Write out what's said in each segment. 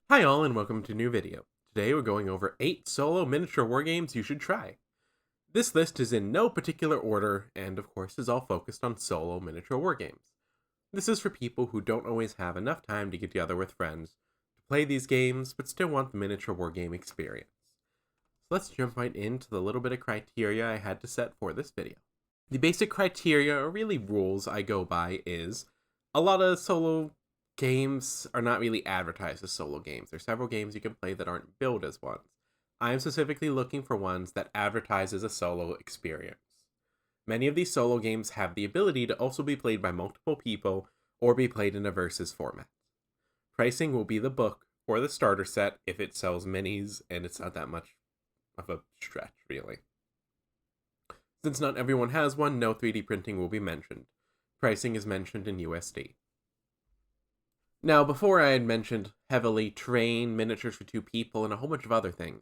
Hi all and welcome to a new video. Today we're going over 8 solo miniature wargames you should try. This list is in no particular order and of course is all focused on solo miniature wargames. This is for people who don't always have enough time to get together with friends to play these games but still want the miniature wargame experience. So let's jump right into the little bit of criteria I had to set for this video. The basic criteria, or really rules I go by, is a lot of solo games are not really advertised as solo games. There's several games you can play that aren't billed as ones. I am specifically looking for ones that advertise as a solo experience. Many of these solo games have the ability to also be played by multiple people or be played in a versus format. Pricing will be the book or the starter set if it sells minis, and it's not that much of a stretch, really. Since not everyone has one, no 3D printing will be mentioned. Pricing is mentioned in USD. Now, before I had mentioned heavily terrain, miniatures for 2 people, and a whole bunch of other things.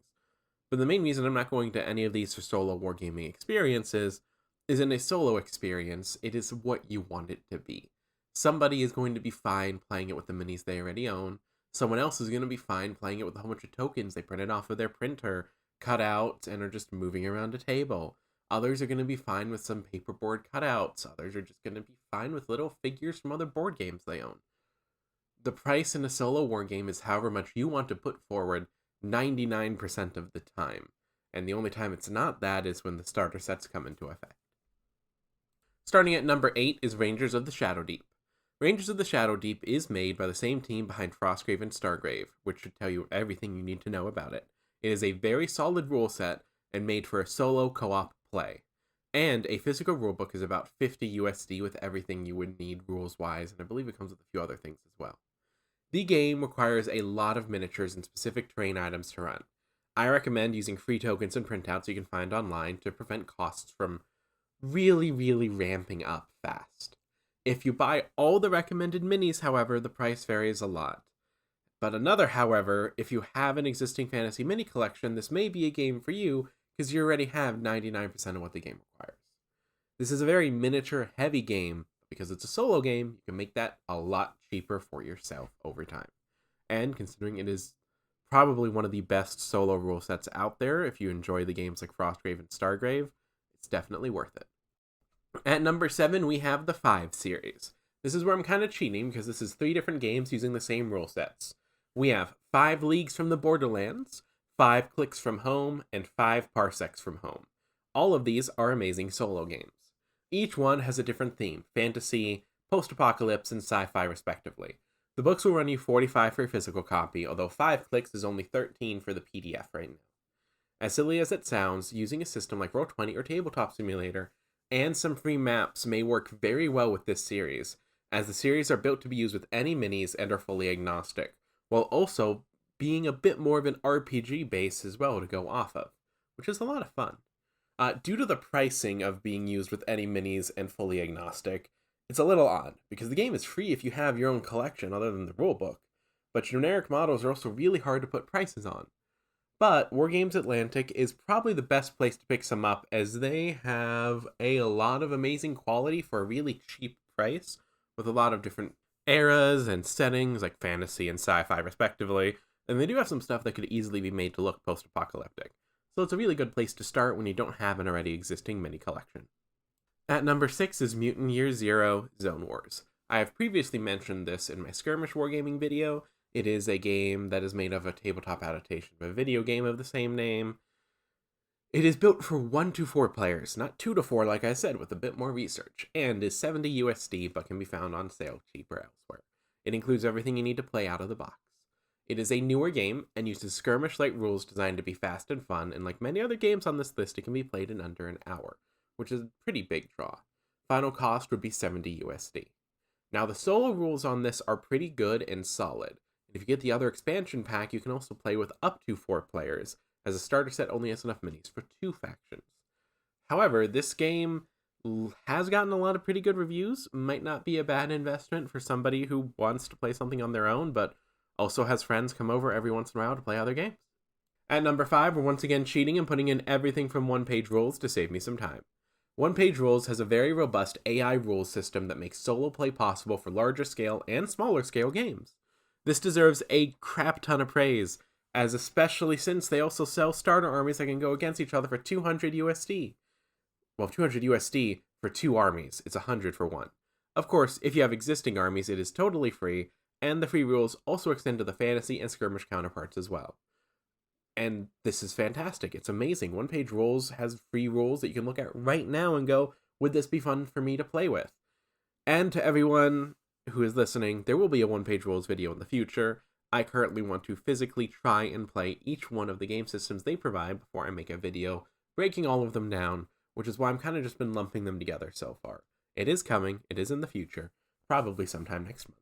But the main reason I'm not going to any of these for solo wargaming experiences is in a solo experience, it is what you want it to be. Somebody is going to be fine playing it with the minis they already own. Someone else is going to be fine playing it with a whole bunch of tokens they printed off of their printer, cut out, and are just moving around a table. Others are going to be fine with some paperboard cutouts. Others are just going to be fine with little figures from other board games they own. The price in a solo wargame is however much you want to put forward 99% of the time, and the only time it's not that is when the starter sets come into effect. Starting at number 8 is Rangers of the Shadowdeep. Rangers of the Shadowdeep is made by the same team behind Frostgrave and Stargrave, which should tell you everything you need to know about it. It is a very solid rule set and made for a solo co-op play. And a physical rulebook is about 50 USD with everything you would need rules-wise, and I believe it comes with a few other things as well. The game requires a lot of miniatures and specific terrain items to run. I recommend using free tokens and printouts you can find online to prevent costs from really ramping up fast. If you buy all the recommended minis, however, the price varies a lot. But another, however, if you have an existing fantasy mini collection, this may be a game for you because you already have 99% of what the game requires. This is a very miniature heavy game. Because it's a solo game, you can make that a lot cheaper for yourself over time. And considering it is probably one of the best solo rule sets out there, if you enjoy the games like Frostgrave and Stargrave, it's definitely worth it. At number 7, we have the 5 series. This is where I'm kind of cheating because this is 3 different games using the same rule sets. We have 5 Leagues from the Borderlands, 5 Clicks from Home, and 5 Parsecs from Home. All of these are amazing solo games. Each one has a different theme, fantasy, post-apocalypse, and sci-fi respectively. The books will run you $45 for a physical copy, although 5 clicks is only $13 for the PDF right now. As silly as it sounds, using a system like Roll20 or Tabletop Simulator, and some free maps may work very well with this series, as the series are built to be used with any minis and are fully agnostic, while also being a bit more of an RPG base as well to go off of, which is a lot of fun. Due to the pricing of being used with any minis and fully agnostic, it's a little odd, because the game is free if you have your own collection other than the rulebook, but generic models are also really hard to put prices on. But Wargames Atlantic is probably the best place to pick some up, as they have a lot of amazing quality for a really cheap price, with a lot of different eras and settings, like fantasy and sci-fi respectively, and they do have some stuff that could easily be made to look post-apocalyptic. So it's a really good place to start when you don't have an already existing mini collection. At number 6 is Mutant Year Zero Zone Wars. I have previously mentioned this in my Skirmish Wargaming video. It is a game that is made of a tabletop adaptation of a video game of the same name. It is built for 1 to 4 players, not 2 to 4 like I said, with a bit more research, and is 70 USD but can be found on sale cheaper elsewhere. It includes everything you need to play out of the box. It is a newer game and uses skirmish-like rules designed to be fast and fun, and like many other games on this list, it can be played in under an hour, which is a pretty big draw. Final cost would be 70 USD. Now, the solo rules on this are pretty good and solid, and if you get the other expansion pack, you can also play with up to 4 players, as a starter set only has enough minis for 2 factions. However, this game has gotten a lot of pretty good reviews, might not be a bad investment for somebody who wants to play something on their own, but also has friends come over every once in a while to play other games. At number 5, we're once again cheating and putting in everything from one-page rules to save me some time. One-page rules has a very robust AI rules system that makes solo play possible for larger scale and smaller scale games. This deserves a crap ton of praise, as especially since they also sell starter armies that can go against each other for 200 USD. Well, 200 USD for 2 armies, it's 100 for 1. Of course, if you have existing armies, it is totally free, and the free rules also extend to the fantasy and skirmish counterparts as well. And this is fantastic. It's amazing. One Page Rules has free rules that you can look at right now and go, would this be fun for me to play with? And to everyone who is listening, there will be a One Page Rules video in the future. I currently want to physically try and play each one of the game systems they provide before I make a video breaking all of them down, which is why I'm kind of just been lumping them together so far. It is coming. It is in the future. Probably sometime next month.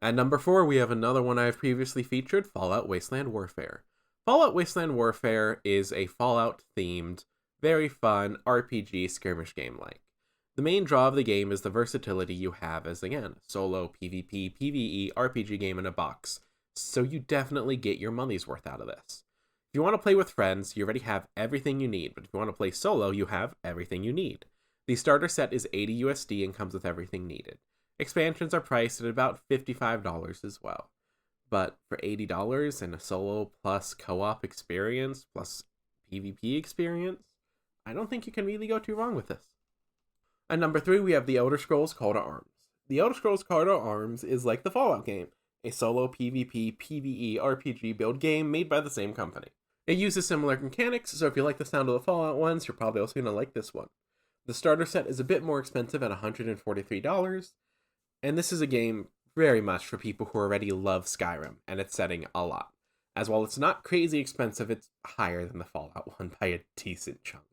At number 4, we have another one I've previously featured, Fallout Wasteland Warfare. Fallout Wasteland Warfare is a Fallout-themed, very fun RPG skirmish game-like. The main draw of the game is the versatility you have as, again, solo, PvP, PvE, RPG game in a box, so you definitely get your money's worth out of this. If you want to play with friends, you already have everything you need, but if you want to play solo, you have everything you need. The starter set is 80 USD and comes with everything needed. Expansions are priced at about $55 as well. But for $80 and a solo plus co-op experience plus PvP experience, I don't think you can really go too wrong with this. At number 3, we have The Elder Scrolls Call to Arms. The Elder Scrolls Call to Arms is like the Fallout game, a solo PvP, PvE RPG build game made by the same company. It uses similar mechanics, so if you like the sound of the Fallout ones, you're probably also going to like this one. The starter set is a bit more expensive at $143, and this is a game very much for people who already love Skyrim and its setting a lot. As while it's not crazy expensive, it's higher than the Fallout one by a decent chunk.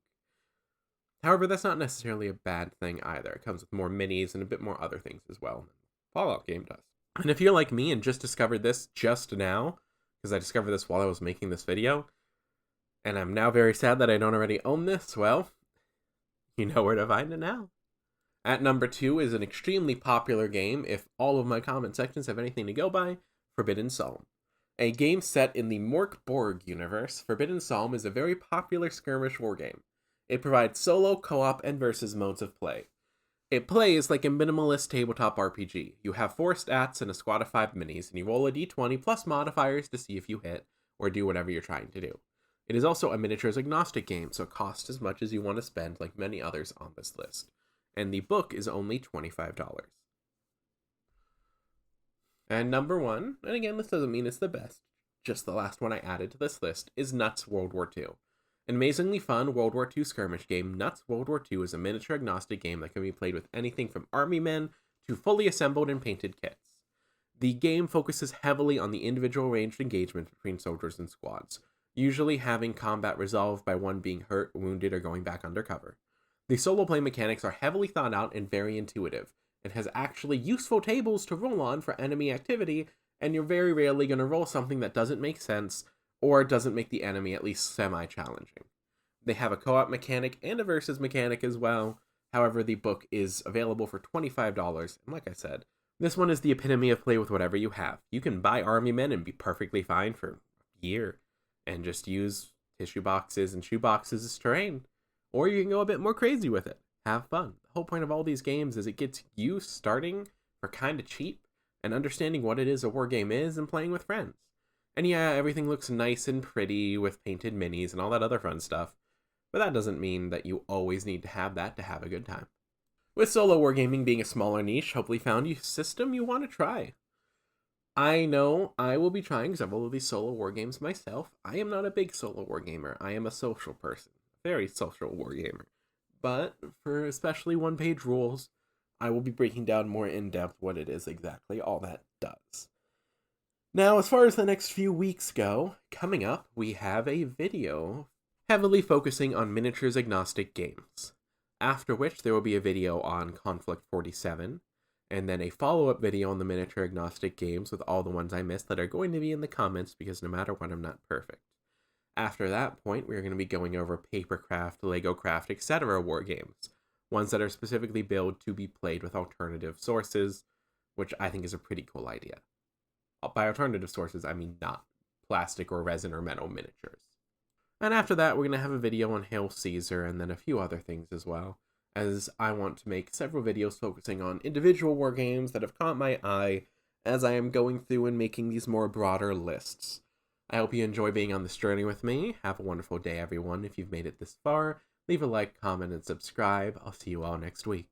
However, that's not necessarily a bad thing either. It comes with more minis and a bit more other things as well than the Fallout game does. And if you're like me and just discovered this just now, because I discovered this while I was making this video, and I'm now very sad that I don't already own this, well, you know where to find it now. At number 2 is an extremely popular game, if all of my comment sections have anything to go by, Forbidden Psalm. A game set in the Mork Borg universe, Forbidden Psalm is a very popular skirmish wargame. It provides solo, co-op, and versus modes of play. It plays like a minimalist tabletop RPG. You have 4 stats and a squad of 5 minis, and you roll a d20 plus modifiers to see if you hit, or do whatever you're trying to do. It is also a miniatures agnostic game, so it costs as much as you want to spend like many others on this list. And the book is only $25. And number 1, and again this doesn't mean it's the best, just the last one I added to this list, is Nuts World War II. An amazingly fun World War II skirmish game, Nuts World War II is a miniature agnostic game that can be played with anything from army men to fully assembled and painted kits. The game focuses heavily on the individual ranged engagement between soldiers and squads, usually having combat resolved by one being hurt, wounded, or going back undercover. The solo play mechanics are heavily thought out and very intuitive. It has actually useful tables to roll on for enemy activity, and you're very rarely going to roll something that doesn't make sense or doesn't make the enemy at least semi-challenging. They have a co-op mechanic and a versus mechanic as well. However, the book is available for $25, and like I said, this one is the epitome of play with whatever you have. You can buy army men and be perfectly fine for a year, and just use tissue boxes and shoe boxes as terrain. Or you can go a bit more crazy with it. Have fun. The whole point of all these games is it gets you starting for kind of cheap and understanding what it is a war game is and playing with friends. And yeah, everything looks nice and pretty with painted minis and all that other fun stuff, but that doesn't mean that you always need to have that to have a good time. With solo wargaming being a smaller niche, hopefully found you a system you want to try. I know I will be trying several of these solo wargames myself. I am not a big solo wargamer. I am a social person. Very social wargamer. But for especially One Page Rules, I will be breaking down more in depth what it is exactly all that does. Now, as far as the next few weeks go, coming up, we have a video heavily focusing on miniatures agnostic games. After which, there will be a video on Conflict 47, and then a follow-up video on the miniature agnostic games with all the ones I missed that are going to be in the comments because no matter what, I'm not perfect. After that point, we're going to be going over papercraft, Lego craft, etc. war games, ones that are specifically built to be played with alternative sources, which I think is a pretty cool idea. By alternative sources, I mean not plastic or resin or metal miniatures. And after that, we're going to have a video on Hail Caesar and then a few other things as well, as I want to make several videos focusing on individual war games that have caught my eye as I am going through and making these more broader lists. I hope you enjoy being on this journey with me. Have a wonderful day, everyone. If you've made it this far, leave a like, comment, and subscribe. I'll see you all next week.